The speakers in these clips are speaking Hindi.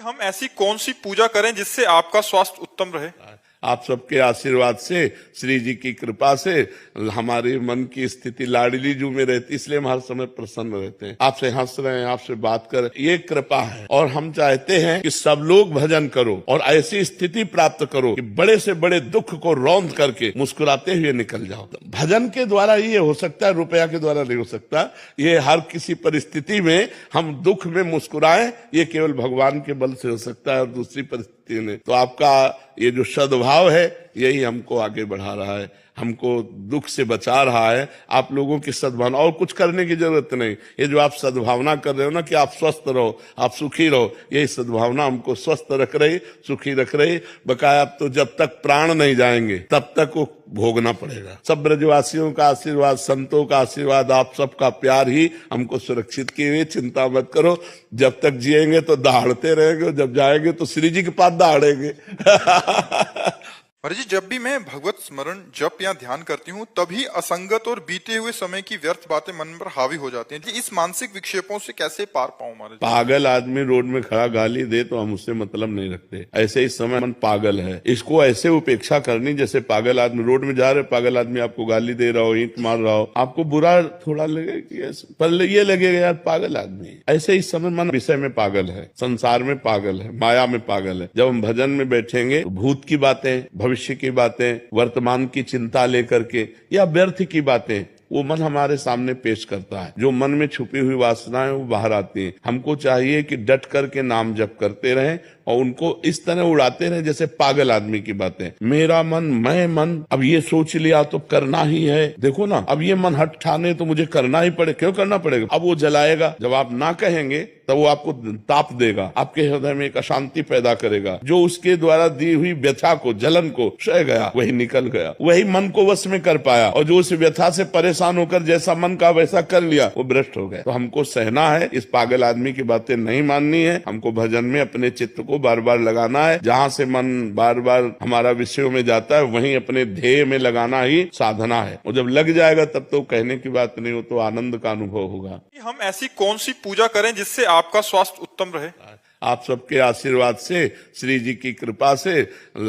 कि हम ऐसी कौन सी पूजा करें जिससे आपका स्वास्थ्य उत्तम रहे। आप सबके आशीर्वाद से, श्री जी की कृपा से हमारे मन की स्थिति लाडली जू में रहती, इसलिए हम हर समय प्रसन्न रहते हैं। आपसे हंस रहे हैं, आपसे बात कर, ये कृपा है। और हम चाहते हैं कि सब लोग भजन करो और ऐसी स्थिति प्राप्त करो कि बड़े से बड़े दुख को रौंद करके मुस्कुराते हुए निकल जाओ। भजन के द्वारा ये हो सकता है, रुपया के द्वारा नहीं हो सकता। ये हर किसी परिस्थिति में हम दुख में मुस्कुराएं, ये केवल भगवान के बल से हो सकता है और दूसरी परिस्थिति ने। तो आपका ये जो सद्भाव है यही हमको आगे बढ़ा रहा है, हमको दुख से बचा रहा है। आप लोगों की सद्भावना, और कुछ करने की जरूरत नहीं। ये जो आप सद्भावना कर रहे हो ना कि आप स्वस्थ रहो, आप सुखी रहो, यही सद्भावना हमको स्वस्थ रख रही, सुखी रख रही। बकाया तो जब तक प्राण नहीं जाएंगे तब तक वो भोगना पड़ेगा। सब ब्रजवासियों का आशीर्वाद, संतों का आशीर्वाद, आप सबका प्यार ही हमको सुरक्षित किए हुए। चिंता मत करो, जब तक जिएंगे तो दहाड़ते रहेंगे, जब जाएंगे तो श्री जी के पास दहाड़ेंगे। महाराज जी, जब भी मैं भगवत स्मरण, जप या ध्यान करती हूँ तभी असंगत और बीते हुए समय की व्यर्थ बातें मन पर हावी हो जाती हैं। इस मानसिक विक्षेपों से कैसे पार पाऊं महाराज? पागल आदमी रोड में खड़ा गाली दे तो हम उससे मतलब नहीं रखते। ऐसे ही समय मन पागल है, इसको ऐसे उपेक्षा करनी जैसे पागल आदमी रोड में जा रहे, पागल आदमी आपको गाली दे रहा हो, ईंट मार रहा हो, आपको बुरा थोड़ा लगेगा, पर ये लगेगा यार पागल आदमी। ऐसे ही समय मन विषय में पागल है, संसार में पागल है, माया में पागल है। जब हम भजन में बैठेंगे तो भूत की बातें, भविष्य की बातें, वर्तमान की चिंता लेकर के या व्यर्थ की बातें वो मन हमारे सामने पेश करता है। जो मन में छुपी हुई वासनाएं वो बाहर आती हैं। हमको चाहिए कि डट करके नाम जप करते रहें और उनको इस तरह उड़ाते रहें जैसे पागल आदमी की बातें। मेरा मन, मैं मन, अब ये सोच लिया तो करना ही है। देखो ना, अब ये मन हट ठाने तो मुझे करना ही पड़े। क्यों करना पड़ेगा? अब वो जलाएगा। जब आप ना कहेंगे तब वो आपको ताप देगा, आपके हृदय में एक अशांति पैदा करेगा। जो उसके द्वारा दी हुई व्यथा को, जलन को सह गया, वही निकल गया, वही मन को वश में कर पाया। और जो उस व्यथा से परेशान होकर जैसा मन का वैसा कर लिया, वो भ्रष्ट हो गया। तो हमको सहना है, इस पागल आदमी की बातें नहीं माननी है। हमको भजन में अपने चित्त को बार बार लगाना है। जहाँ से मन बार बार हमारा विषयों में जाता है वहीं अपने ध्येय में लगाना ही साधना है। और जब लग जाएगा तब तो कहने की बात नहीं हो, तो आनंद का अनुभव होगा। हम ऐसी कौन सी पूजा करें जिससे आपका स्वास्थ्य उत्तम रहे? आप सबके आशीर्वाद से, श्री जी की कृपा से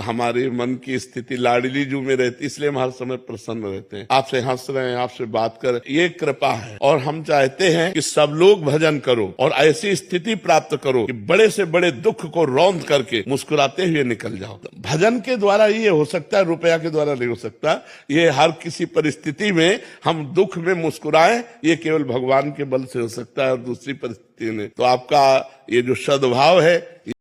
हमारे मन की स्थिति लाडली जू में रहती, इसलिए हम हर समय प्रसन्न रहते हैं। आपसे हंस रहे हैं, आपसे बात कर, ये कृपा है। और हम चाहते हैं कि सब लोग भजन करो और ऐसी स्थिति प्राप्त करो कि बड़े से बड़े दुख को रौंद करके मुस्कुराते हुए निकल जाओ। भजन के द्वारा ये हो सकता है, रुपया के द्वारा नहीं हो सकता। ये हर किसी परिस्थिति में हम दुख में मुस्कुराएं, ये केवल भगवान के बल से हो सकता है और दूसरी परिस्थिति ने। तो आपका ये जो सद्भाव है